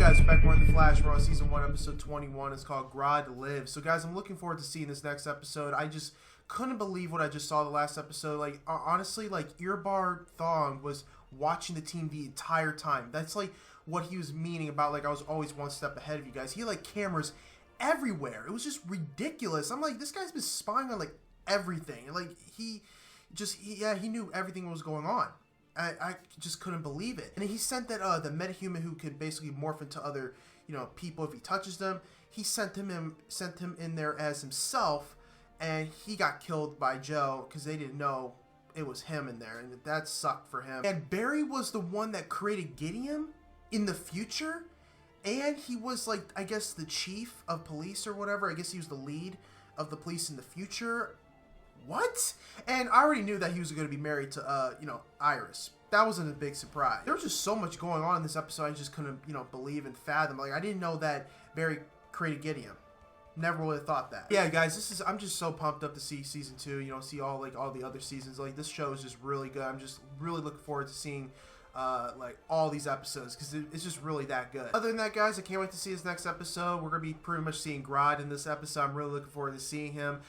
guys, back more in The Flash. We're on Season 1, Episode 21. It's called Grodd Lives. So, guys, I'm looking forward to seeing this next episode. I just couldn't believe what I just saw the last episode. Like, honestly, like, Earbar Thong was watching the team the entire time. That's, like, what he was meaning about, like, I was always one step ahead of you guys. He had, like, cameras everywhere. It was just ridiculous. I'm like, this guy's been spying on, like, everything. Like, he knew everything that was going on. I just couldn't believe it. And he sent that the metahuman who could basically morph into other, people if he touches them. He sent him in there as himself, and he got killed by Joe because they didn't know it was him in there, and that sucked for him. And Barry was the one that created Gideon in the future, and he was, like, I guess the chief of police or whatever. I guess he was the lead of the police in the future. What? And I already knew that he was going to be married to, Iris. That wasn't a big surprise. There was just so much going on in this episode I just couldn't, believe and fathom. Like, I didn't know that Barry created Gideon. Never would have thought that. Yeah, guys, I'm just so pumped up to see Season 2, see all the other seasons. Like, this show is just really good. I'm just really looking forward to seeing all these episodes because it's just really that good. Other than that, guys, I can't wait to see his next episode. We're gonna be pretty much seeing Grodd in this episode. I'm really looking forward to seeing him.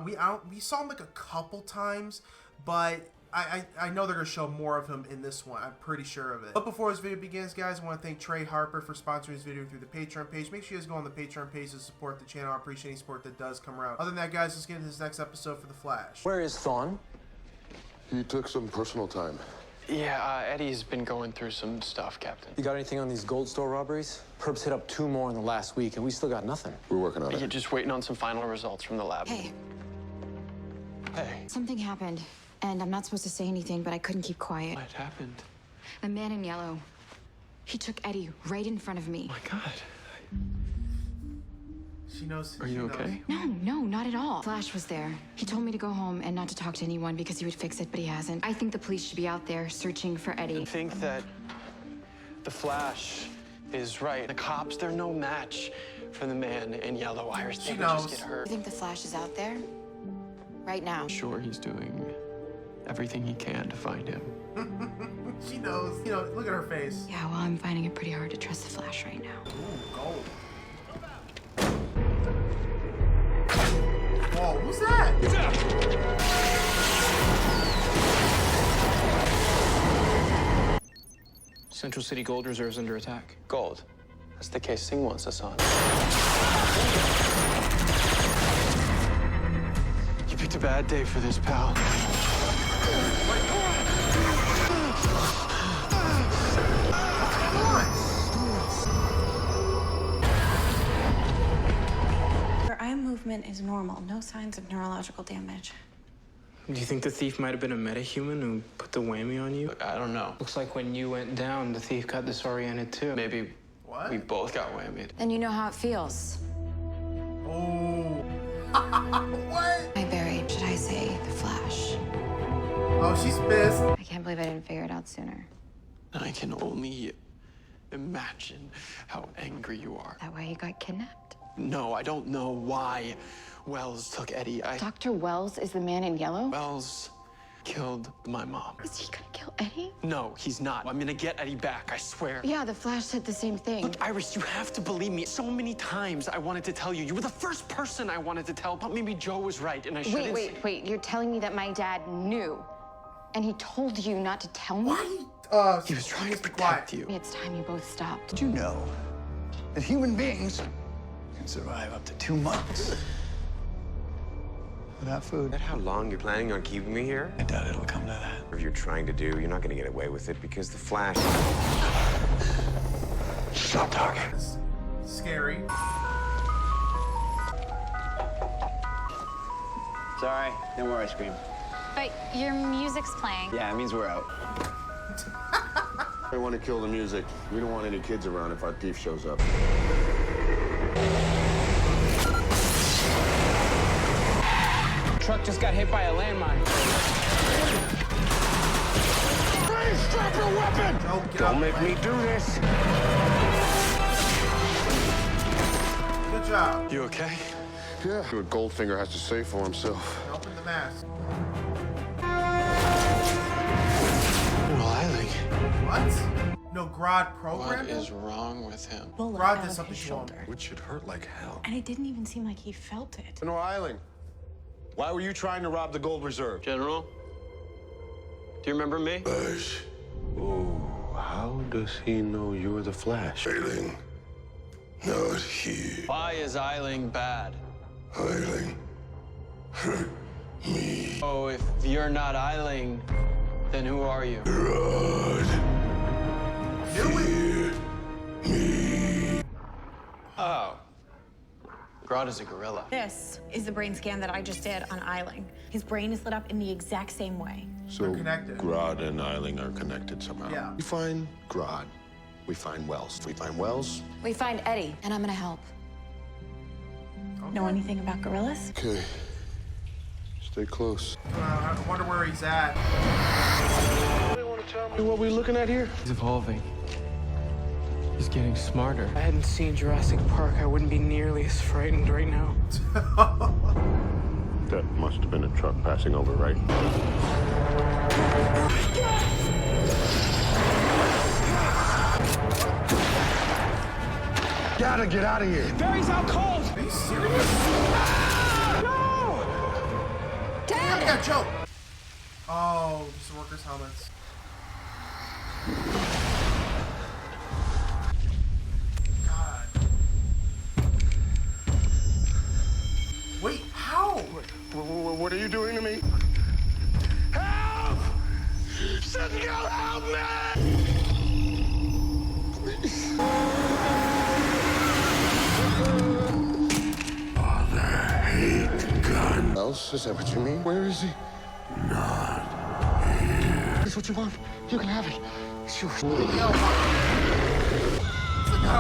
We saw him like a couple times, but I know they're gonna show more of him in this one. I'm pretty sure of it. But before this video begins, guys, I want to thank Trey Harbor for sponsoring this video through the Patreon page. Make sure you guys go on the Patreon page to support the channel. I appreciate any support that does come around. Other than that, guys, let's get into this next episode for The Flash. Where is Thawne? He took some personal time. Yeah, Eddie's been going through some stuff, Captain. You got anything on these gold store robberies? Perps hit up 2 more in the last week, and we still got nothing. We're working on it. You're just waiting on some final results from the lab. Hey, Hey. something happened, and I'm not supposed to say anything, but I couldn't keep quiet. What happened? A man in yellow. He took Eddie right in front of me. Oh my God. She knows. Are you okay? No, not at all. Flash was there. He told me to go home and not to talk to anyone because he would fix it, but he hasn't. I think the police should be out there searching for Eddie. I think that the Flash is right. The cops, they're no match for the man in yellow. Iris, they would just get I hurt. think the Flash is out there right now. Sure, he's doing everything he can to find him. She knows. Look at her face. Yeah, well, I'm finding it pretty hard to trust the Flash right now. Ooh, gold. Whoa, who's that? Central City Gold Reserve's under attack. Gold. That's the case Singh wants us on. You picked a bad day for this, pal. Her eye movement is normal. No signs of neurological damage. Do you think the thief might have been a metahuman who put the whammy on you? I don't know. Looks like when you went down, the thief got disoriented too. Maybe What? we both got whammied. Then you know how it feels. Oh. What? Hi, Barry. Should I say the Flash? Oh, she's pissed. I can't believe I didn't figure it out sooner. I can only imagine how angry you are. That way you got kidnapped? No, I don't know why Wells took Eddie. Dr. Wells is the man in yellow? Wells killed my mom. Is he gonna kill Eddie? No, he's not. I'm gonna get Eddie back, I swear. Yeah, the Flash said the same thing. Look, Iris, you have to believe me. So many times I wanted to tell you. You were the first person I wanted to tell, but maybe Joe was right and I shouldn't. Wait. You're telling me that my dad knew, and he told you not to tell me? Why? He was trying to be protect quiet. you. It's time you both stopped. Did you know that human beings can survive up to 2 months without food? How long you're planning on keeping me here? I doubt it'll come to that. Whatever you're trying to do, you're not going to get away with it because the Flash. Stop talking. It's scary. Sorry, no more ice cream. But your music's playing. Yeah, it means we're out. I want to kill the music. We don't want any kids around if our thief shows up. Truck just got hit by a landmine. Please drop your weapon! Don't make me do this. Good job. You okay? Yeah. See what Goldfinger has to say for himself. Open the mask. Well, I like. What? No, Grodd programmed What him? is wrong with him? Bullet Grodd out did of something his to him. shoulder. Which should hurt like hell. And it didn't even seem like he felt it. No, Eiling. Why were you trying to rob the gold reserve? General, do you remember me? Flash. Oh, how does he know you're the Flash? Eiling. Not he. Why is Eiling bad? Eiling. Hurt me. Oh, if you're not Eiling, then who are you? Grodd. Fear me. Oh. Grodd is a gorilla. This is the brain scan that I just did on Eiling. His brain is lit up in the exact same way. So They're connected. Grodd and Eiling are connected somehow. Yeah. We find Grodd. We find Wells. We find Wells. We find Eddie, and I'm gonna help. Know anything about gorillas? Okay. Stay close. I wonder where he's at. You want to tell me what we're looking at here? He's evolving. He's getting smarter. If I hadn't seen Jurassic Park, I wouldn't be nearly as frightened right now. That must have been a truck passing over, right? Gotta get out of here. Barry's out cold! Are you serious? No! Damn, we got Joe. Oh, just the workers' helmets. God. Wait, how? What are you doing to me? Help! Sinclair, help me! Father hate gun. Else? Is that what you mean? Where is he? Not here. That's what you want. You can have it. It's yours. I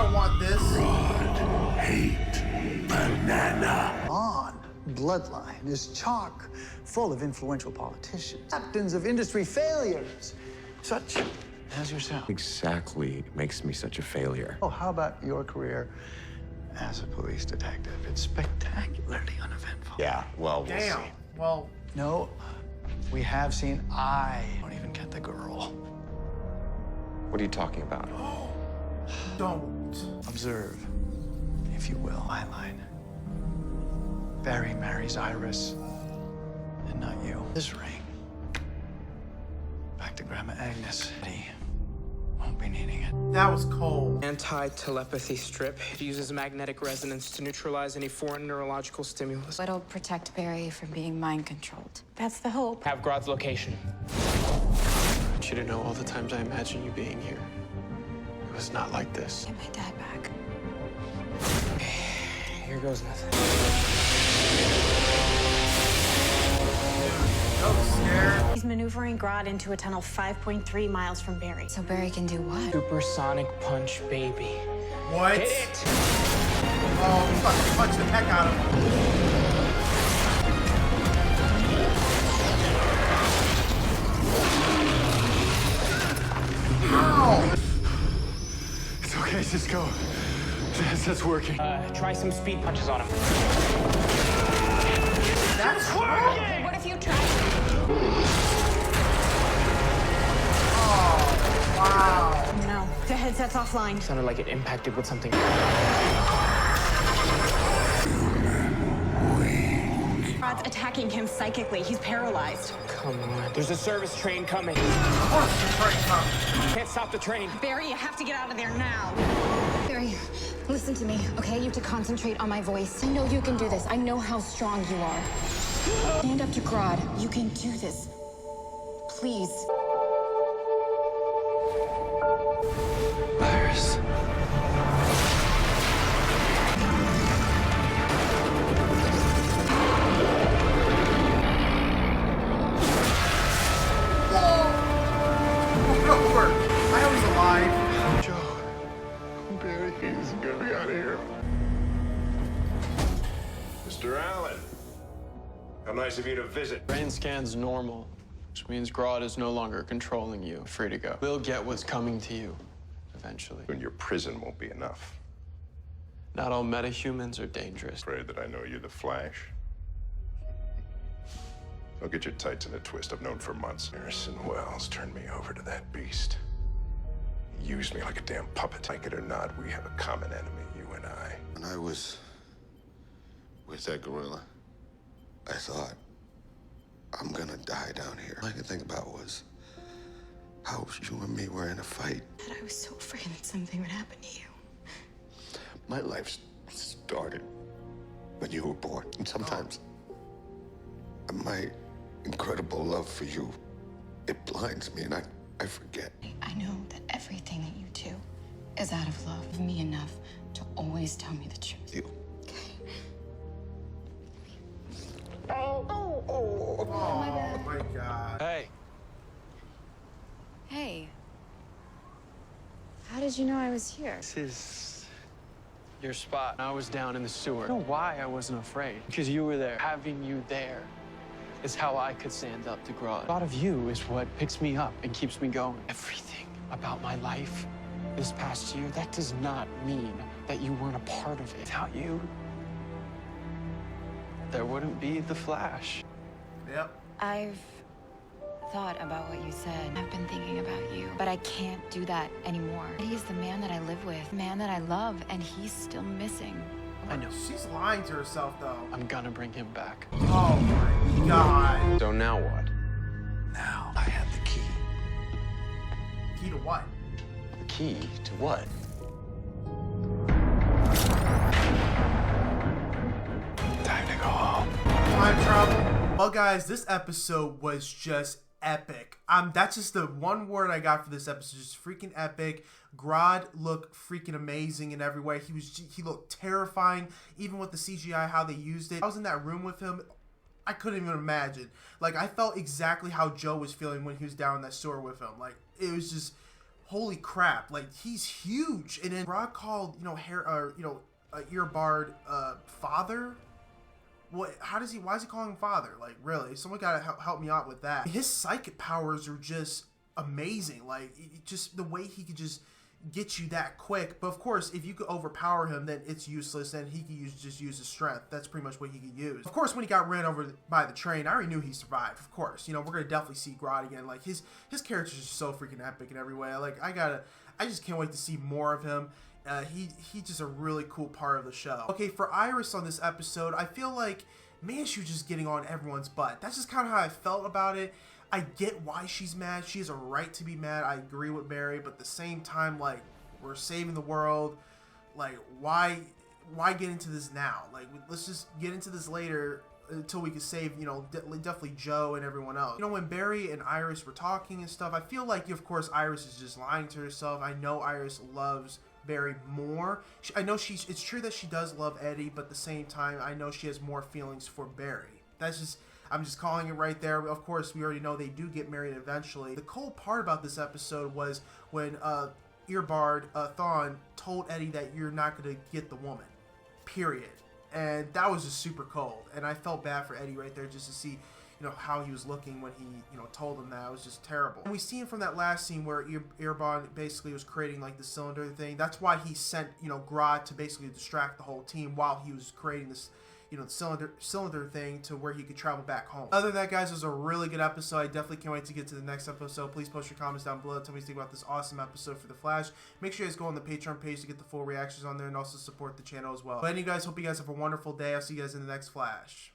don't want this. Grodd hate banana. On bloodline is chock full of influential politicians, captains of industry failures, such as yourself. Exactly makes me such a failure. Oh, how about your career as a police detective? It's spectacularly uneventful. Yeah, well, we'll Damn. see. Well, No, we have seen I don't even get the girl. What are you talking about? don't. Observe, if you will, my line. Barry marries Iris, and not you. This ring. Back to Grandma Agnes. He won't be needing it. That was cold. Anti-telepathy strip. It uses magnetic resonance to neutralize any foreign neurological stimulus. It'll protect Barry from being mind-controlled. That's the hope. Have Grodd's location. I want you to know all the times I imagined you being here. It was not like this. Get my dad back. Here goes nothing. So scared. He's maneuvering Grodd into a tunnel 5.3 miles from Barry. So Barry can do what? Supersonic punch, baby. What? Hit it! Oh, he's about to punch the heck out of him. Ow! It's okay, Cisco. That's working. Try some speed punches on him. That's working! What if you try? Oh, wow. No, the headset's offline. Sounded like it impacted with something. Grodd's attacking him psychically. He's paralyzed. Come on. There's a service train coming. Of course the train comes. Can't stop the train. Barry, you have to get out of there now. Barry, listen to me, okay? You have to concentrate on my voice. I know you can do this. I know how strong you are. Stand up to Grodd. You can do this. Please. Iris. Over. I was alive. Joe. Barry, he's gonna be out of here. Mr. Allen. How nice of you to visit. Brain scan's normal, which means Grodd is no longer controlling you. Free to go. We'll get what's coming to you, eventually. And your prison won't be enough. Not all metahumans are dangerous. Afraid that I know you're the Flash. I'll get your tights in a twist I've known for months. Harrison Wells turned me over to that beast. He use me like a damn puppet. Like it or not, we have a common enemy, you and I. When I was with that gorilla, I thought, I'm gonna die down here. All I could think about was how you and me were in a fight. Dad, I was so afraid that something would happen to you. My life started when you were born. And sometimes my incredible love for you, it blinds me and I forget. I know that everything that you do is out of love. Me enough to always tell me the truth. You. Oh my God. Hey. Hey. How did you know I was here? This is your spot. I was down in the sewer. I don't know why I wasn't afraid. Because you were there. Having you there is how I could stand up to Grodd. The thought of you is what picks me up and keeps me going. Everything about my life this past year, that does not mean that you weren't a part of it. Without you, there wouldn't be the Flash. Yep. I've thought about what you said. I've been thinking about you, but I can't do that anymore. He is the man that I live with, the man that I love, and he's still missing. I know. She's lying to herself, though. I'm gonna bring him back. Oh my God. So now what? Now I have the key. Key to what? The key to what? Time to go home. Time travel. Well, guys, this episode was just epic. That's just the one word I got for this episode. Just freaking epic. Grodd looked freaking amazing in every way. He looked terrifying, even with the CGI, how they used it. I was in that room with him. I couldn't even imagine. Like, I felt exactly how Joe was feeling when he was down in that store with him. Like, it was just, holy crap. Like, he's huge. And then Grodd called, Earbard, father. What? Why is he calling him father? Like, really? Someone gotta help me out with that. His psychic powers are just amazing. Like, just the way he could just get you that quick. But of course, if you could overpower him, then it's useless, and he could just use his strength. That's pretty much what he could use. Of course, when he got ran over by the train, I already knew he survived. Of course, we're gonna definitely see Grodd again. Like, his character is just so freaking epic in every way. Like, I just can't wait to see more of him. He's just a really cool part of the show. Okay, for Iris on this episode, I feel like, man, she was just getting on everyone's butt. That's just kind of how I felt about it. I get why she's mad. She has a right to be mad. I agree with Barry, but at the same time, like, we're saving the world. Like, why get into this now? Like, let's just get into this later until we can save, definitely Joe and everyone else. When Barry and Iris were talking and stuff, I feel like, of course, Iris is just lying to herself. I know Iris loves Barry more. I know it's true that she does love Eddie, but at the same time, I know she has more feelings for Barry. I'm just calling it right there. Of course, we already know they do get married eventually. The cool part about this episode was when Earbard Thawne told Eddie that you're not going to get the woman, period. And that was just super cold. And I felt bad for Eddie right there, just to see how he was looking when he told him that. It was just terrible. And we see him from that last scene where Earbard basically was creating like the cylinder thing. That's why he sent Grodd to basically distract the whole team while he was creating this cylinder thing to where he could travel back home. Other than that, guys, it was a really good episode. I definitely can't wait to get to the next episode. Please post your comments down below. Tell me what you think about this awesome episode for The Flash. Make sure you guys go on the Patreon page to get the full reactions on there and also support the channel as well. But anyway, guys, hope you guys have a wonderful day. I'll see you guys in the next Flash.